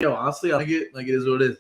yo, honestly, I like it. Like, it is what it is.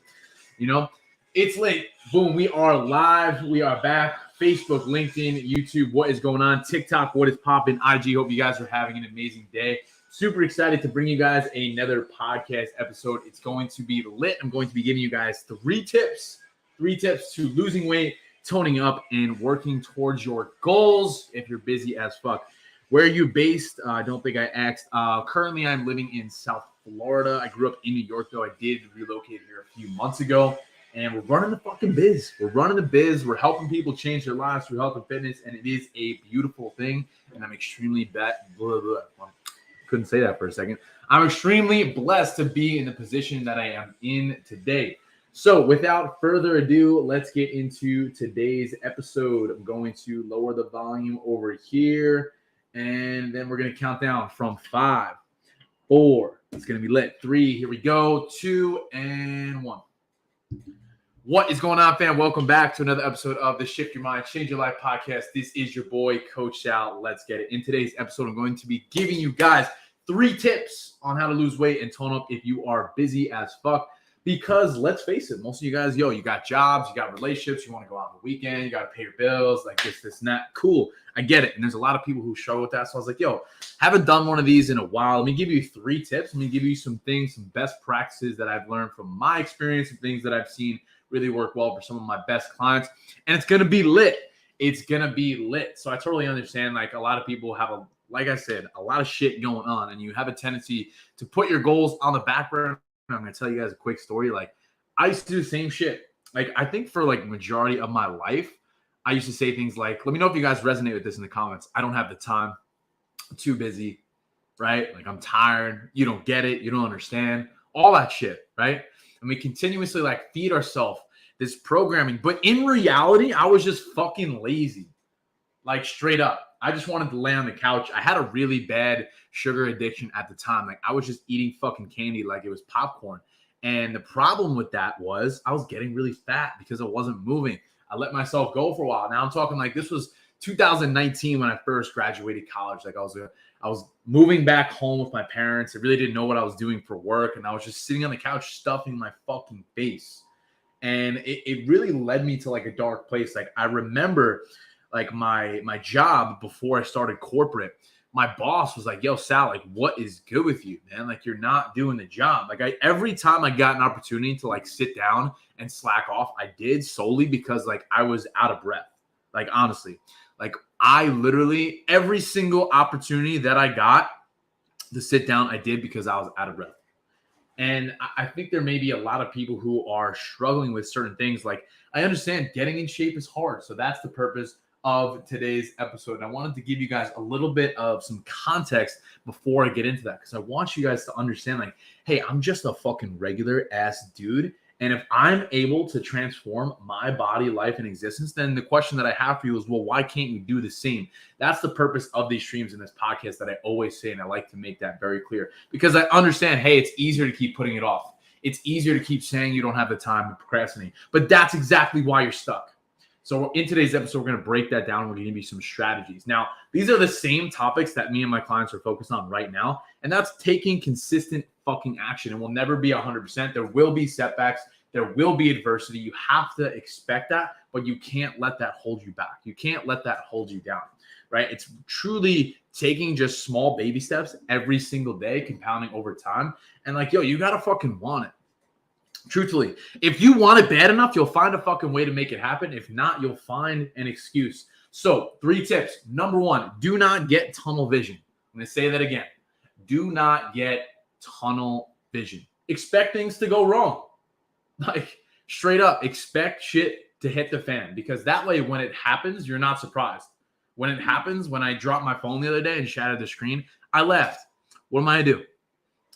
You know, it's late. Boom, we are live. We are back. Facebook, LinkedIn, YouTube, what is going on? TikTok, what is popping? IG, hope you guys are having an amazing day. Super excited to bring you guys another podcast episode. It's going to be lit. I'm going to be giving you guys three tips to losing weight, toning up, and working towards your goals if you're busy as fuck. Where are you based? I don't think I asked. Currently, I'm living in South Florida. I grew up in New York, though. I did relocate here a few months ago. And we're running the fucking biz. We're running the biz. We're helping people change their lives through health and fitness. And it is a beautiful thing. And I'm extremely couldn't say that for a second. I'm extremely blessed to be in the position that I am in today. So without further ado, let's get into today's episode. I'm going to lower the volume over here. And then we're going to count down from 5, 4. It's going to be lit. 3. Here we go. 2 and 1. What is going on, fam? Welcome back to another episode of the Shift Your Mind, Change Your Life podcast. This is your boy, Coach Sal. Let's get it. In today's episode, I'm going to be giving you guys 3 tips on how to lose weight and tone up if you are busy as fuck. Because let's face it, most of you guys, you got jobs, you got relationships, you want to go out on the weekend, you got to pay your bills, like this, and that. Cool. I get it. And there's a lot of people who struggle with that. So I was like, haven't done one of these in a while. Let me give you 3 tips. Let me give you some things, some best practices that I've learned from my experience and things that I've seen really work well for some of my best clients. And it's going to be lit. It's going to be lit. So I totally understand, like, a lot of people have like I said, a lot of shit going on, and you have a tendency to put your goals on the back burner. I'm going to tell you guys a quick story. Like, I used to do the same shit. Like, I think for like majority of my life, I used to say things like, let me know if you guys resonate with this in the comments. I don't have the time. I'm too busy, right? Like, I'm tired. You don't get it. You don't understand. All that shit, right? And we continuously like feed ourselves this programming. But in reality, I was just fucking lazy. Like, straight up. I just wanted to lay on the couch. I had a really bad sugar addiction at the time. Like, I was just eating fucking candy like it was popcorn. And the problem with that was I was getting really fat because I wasn't moving. I let myself go for a while. Now I'm talking like this was 2019 when I first graduated college. Like, I was moving back home with my parents. I really didn't know what I was doing for work. And I was just sitting on the couch stuffing my fucking face. And it really led me to like a dark place. Like, I remember like my job before I started corporate, my boss was like, yo, Sal, like, what is good with you, man? Like, you're not doing the job. Like, every time I got an opportunity to like sit down and slack off, I did, solely because like I was out of breath. Like, honestly, like, I literally, every single opportunity that I got to sit down, I did because I was out of breath. And I think there may be a lot of people who are struggling with certain things. Like, I understand getting in shape is hard. So that's the purpose of today's episode. And I wanted to give you guys a little bit of some context before I get into that, because I want you guys to understand, like, hey, I'm just a fucking regular ass dude. And if I'm able to transform my body, life, and existence, then the question that I have for you is, well, why can't you do the same? That's the purpose of these streams in this podcast that I always say, and I like to make that very clear, because I understand, hey, it's easier to keep putting it off. It's easier to keep saying you don't have the time to procrastinate, but that's exactly why you're stuck. So in today's episode, we're going to break that down. We're going to give you some strategies. Now, these are the same topics that me and my clients are focused on right now, and that's taking consistent fucking action. And we'll never be 100%. There will be setbacks. There will be adversity. You have to expect that, but you can't let that hold you back. You can't let that hold you down, right? It's truly taking just small baby steps every single day, compounding over time. And like, you got to fucking want it. Truthfully, if you want it bad enough, you'll find a fucking way to make it happen. If not, you'll find an excuse. So 3 tips. Number 1, do not get tunnel vision. I'm going to say that again. Do not get tunnel vision. Expect things to go wrong. Like, straight up, expect shit to hit the fan, because that way when it happens, you're not surprised. When it happens, when I dropped my phone the other day and shattered the screen, I laughed. What am I to do?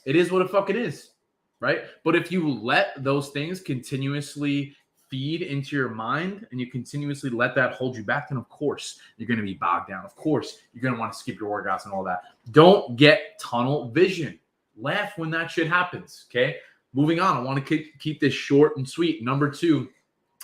It is what it fucking is. Right? But if you let those things continuously feed into your mind and you continuously let that hold you back, then of course you're going to be bogged down. Of course, you're going to want to skip your workouts and all that. Don't get tunnel vision. Laugh when that shit happens. Okay. Moving on. I want to keep this short and sweet. Number 2,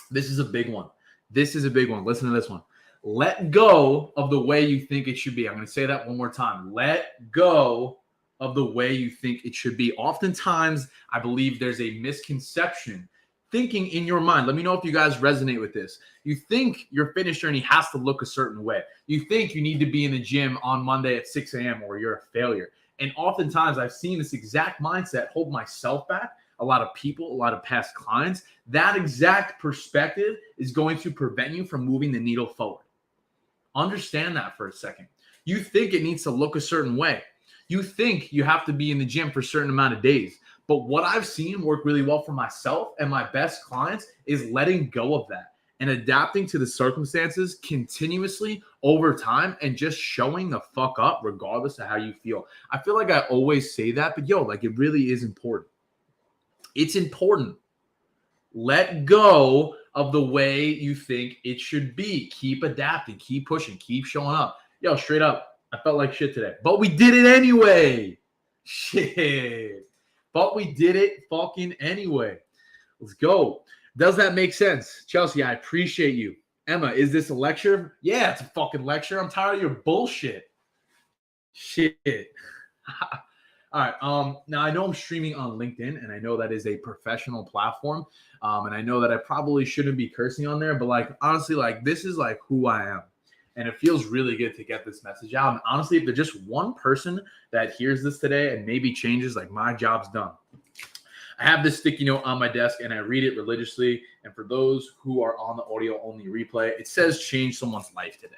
this is a big one. Listen to this one. Let go of the way you think it should be. I'm going to say that one more time. Let go of the way you think it should be. Oftentimes, I believe there's a misconception thinking in your mind. Let me know if you guys resonate with this. You think your fitness journey has to look a certain way. You think you need to be in the gym on Monday at 6 a.m. or you're a failure. And oftentimes I've seen this exact mindset hold myself back, a lot of people, a lot of past clients. That exact perspective is going to prevent you from moving the needle forward. Understand that for a second. You think it needs to look a certain way. You think you have to be in the gym for a certain amount of days. But what I've seen work really well for myself and my best clients is letting go of that and adapting to the circumstances continuously over time and just showing the fuck up regardless of how you feel. I feel like I always say that, but like it really is important. It's important. Let go of the way you think it should be. Keep adapting, keep pushing, keep showing up. Straight up, I felt like shit today, but we did it anyway. Shit. But we did it fucking anyway. Let's go. Does that make sense? Chelsea, I appreciate you. Emma, is this a lecture? Yeah, it's a fucking lecture. I'm tired of your bullshit. Shit. All right. Now I know I'm streaming on LinkedIn, and I know that is a professional platform. And I know that I probably shouldn't be cursing on there, but honestly, this is who I am. And it feels really good to get this message out. And honestly, if there's just one person that hears this today and maybe changes, my job's done. I have this sticky note on my desk and I read it religiously. And for those who are on the audio only replay, it says change someone's life today.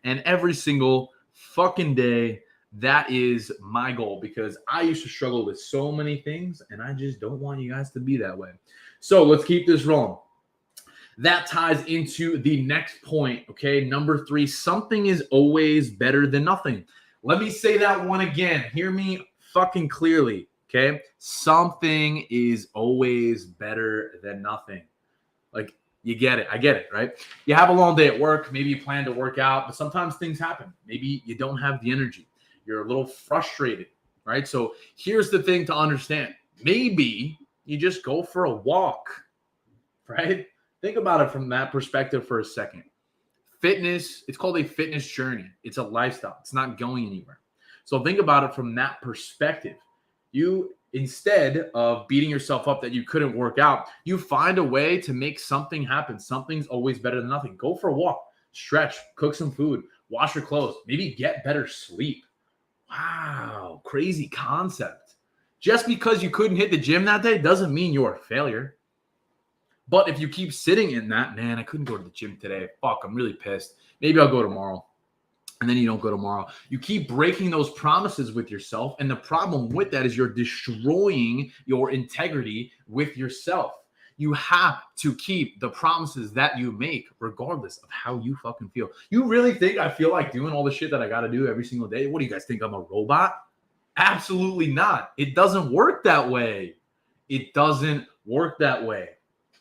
And every single fucking day, that is my goal, because I used to struggle with so many things and I just don't want you guys to be that way. So let's keep this rolling. That ties into the next point, okay? Number 3, something is always better than nothing. Let me say that one again. Hear me fucking clearly, okay? Something is always better than nothing. You get it. I get it, right? You have a long day at work. Maybe you plan to work out, but sometimes things happen. Maybe you don't have the energy. You're a little frustrated, right? So here's the thing to understand. Maybe you just go for a walk, right? Think about it from that perspective for a second. Fitness, it's called a fitness journey. It's a lifestyle. It's not going anywhere. So think about it from that perspective. You, instead of beating yourself up that you couldn't work out, you find a way to make something happen. Something's always better than nothing. Go for a walk, stretch, cook some food, wash your clothes, maybe get better sleep. Wow, crazy concept. Just because you couldn't hit the gym that day doesn't mean you're a failure. But if you keep sitting in that, man, I couldn't go to the gym today. Fuck, I'm really pissed. Maybe I'll go tomorrow. And then you don't go tomorrow. You keep breaking those promises with yourself. And the problem with that is you're destroying your integrity with yourself. You have to keep the promises that you make regardless of how you fucking feel. You really think I feel like doing all the shit that I got to do every single day? What do you guys think? I'm a robot? Absolutely not. It doesn't work that way. It doesn't work that way.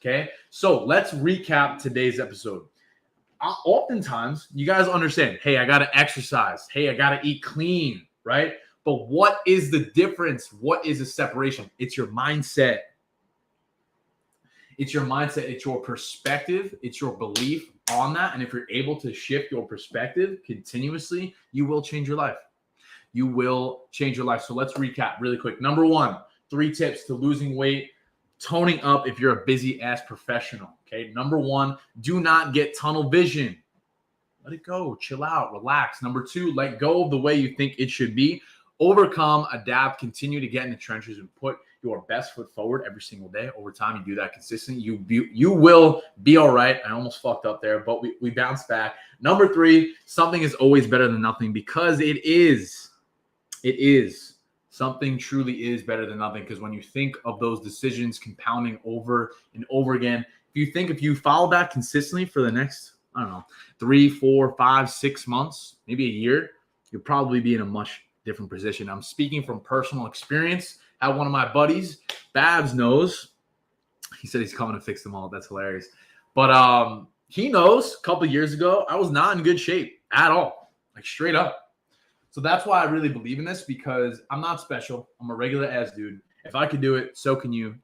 Okay, so let's recap today's episode. Oftentimes, you guys understand, hey, I got to exercise. Hey, I got to eat clean, right? But what is the difference? What is the separation? It's your mindset. It's your mindset. It's your perspective. It's your belief on that. And if you're able to shift your perspective continuously, you will change your life. You will change your life. So let's recap really quick. Number 1, 3 tips to losing weight. Toning up if you're a busy ass professional. Okay. Number 1, do not get tunnel vision. Let it go. Chill out. Relax. Number 2, let go of the way you think it should be. Overcome, adapt, continue to get in the trenches and put your best foot forward every single day. Over time, you do that consistently. You will be all right. I almost fucked up there, but we bounce back. Number 3, something is always better than nothing, because it is. It is. Something truly is better than nothing, because when you think of those decisions compounding over and over again, if you follow that consistently for the next, 3, 4, 5, 6 months, maybe a year, you'll probably be in a much different position. I'm speaking from personal experience. I have one of my buddies, Babs, knows. He said he's coming to fix them all. That's hilarious. But he knows a couple of years ago, I was not in good shape at all, straight up. So that's why I really believe in this, because I'm not special. I'm a regular ass dude. If I could do it, so can you.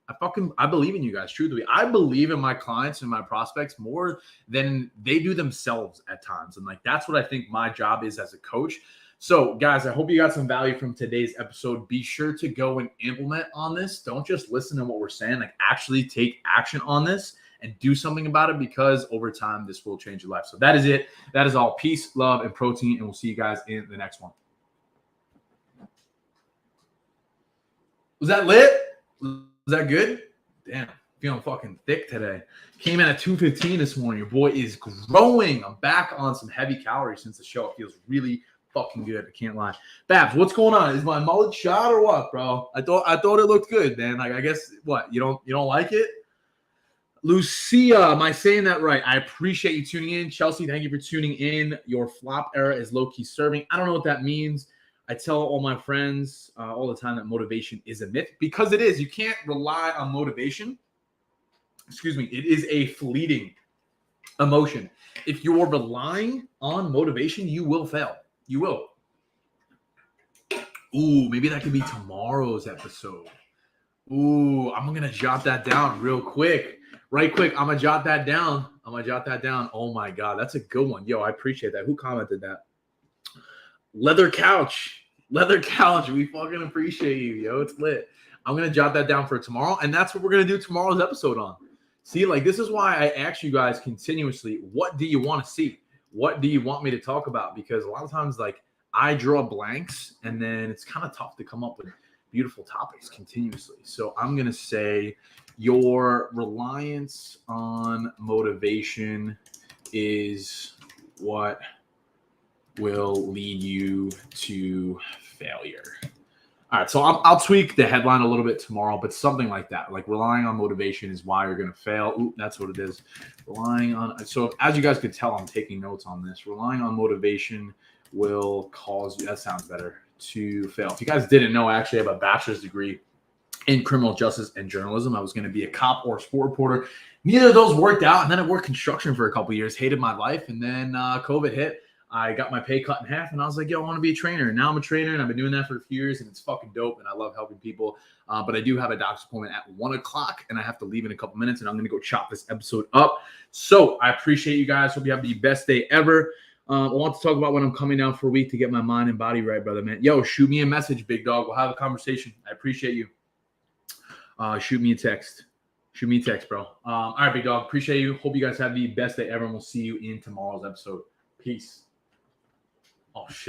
I believe in you guys, truthfully. I believe in my clients and my prospects more than they do themselves at times. And that's what I think my job is as a coach, So, guys, I hope you got some value from today's episode. Be sure to go and implement on this. Don't just listen to what we're saying. Like, actually take action on this and do something about it, because over time, this will change your life. So that is it. That is all. Peace, love, and protein. And we'll see you guys in the next one. Was that lit? Was that good? Damn, feeling fucking thick today. Came in at 215 this morning. Your boy is growing. I'm back on some heavy calories since the show. It feels really fucking good. I can't lie. Babs, what's going on? Is my mullet shot or what, bro? I thought it looked good, man. Like, I guess what? You don't like it? Lucia, am I saying that right? I appreciate you tuning in. Chelsea, thank you for tuning in. Your flop era is low-key serving. I don't know what that means. I tell all my friends all the time that motivation is a myth, because it is. You can't rely on motivation. Excuse me. It is a fleeting emotion. If you're relying on motivation, you will fail. You will. Ooh, maybe that could be tomorrow's episode. Ooh, I'm going to jot that down real quick. Right quick, I'm going to jot that down. Oh, my God. That's a good one. Yo, I appreciate that. Who commented that? Leather couch. We fucking appreciate you, yo. It's lit. I'm going to jot that down for tomorrow, and that's what we're going to do tomorrow's episode on. See, like, this is why I ask you guys continuously, what do you want to see? What do you want me to talk about? Because a lot of times, like, I draw blanks, and then it's kind of tough to come up with beautiful topics continuously. So I'm going to say your reliance on motivation is what will lead you to failure. All right, so I'll tweak the headline a little bit tomorrow, but something like that. Like, relying on motivation is why you're going to fail. Ooh, that's what it is. Relying on. So as you guys could tell, I'm taking notes on this. Relying on motivation will cause you. That sounds better. To fail. If you guys didn't know, I actually have a bachelor's degree in criminal justice and journalism. I was going to be a cop or a sport reporter. Neither of those worked out. And then I worked construction for a couple of years, hated my life. And then COVID hit. I got my pay cut in half, and I was like, yo, I want to be a trainer. And now I'm a trainer, and I've been doing that for a few years, and it's fucking dope, and I love helping people. But I do have a doctor's appointment at 1 o'clock, and I have to leave in a couple minutes, and I'm going to go chop this episode up. So I appreciate you guys. Hope you have the best day ever. I want to talk about when I'm coming down for a week to get my mind and body right, brother, man. Yo, shoot me a message, big dog. We'll have a conversation. I appreciate you. Shoot me a text. Bro. All right, big dog. Appreciate you. Hope you guys have the best day ever, and we'll see you in tomorrow's episode. Peace. Oh, shit.